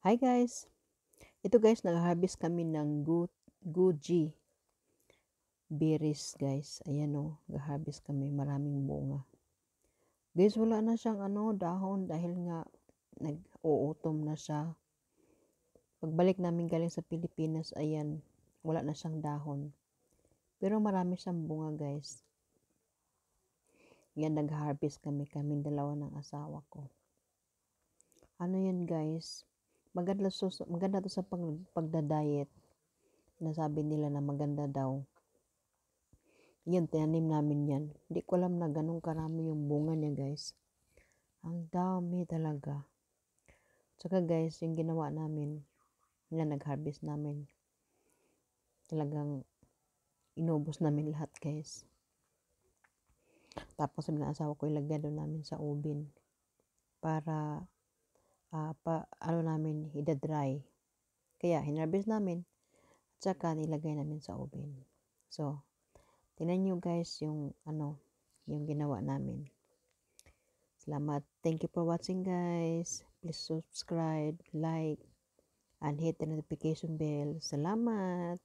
Hi guys! Ito guys, nag-harvest kami ng goji berries guys. Ayan o, nag-harvest kami. Maraming bunga. Guys, wala na siyang dahon dahil nga nag-uutom na siya. Pagbalik namin galing sa Pilipinas, ayan, wala na siyang dahon. Pero marami siyang bunga guys. Yan, nag-harvest kaming dalawa ng asawa ko. Ano yan guys? Maganda to sa pagda-diet. Nasabi nila na maganda daw. Yan, tinanim namin yan. Hindi ko alam na ganun karami yung bunga niya guys. Ang dami talaga. Tsaka guys, yung ginawa namin, yan, nag-harvest namin. Talagang inubos namin lahat guys. Tapos sabi ng asawa ko, ilagyan doon namin sa ubin. Para, namin, ida-dry. Kaya, hinarvest namin. At saka, nilagay namin sa ubin. So, tingnan nyo guys yung ginawa namin. Salamat. Thank you for watching guys. Please subscribe, like, and hit the notification bell. Salamat.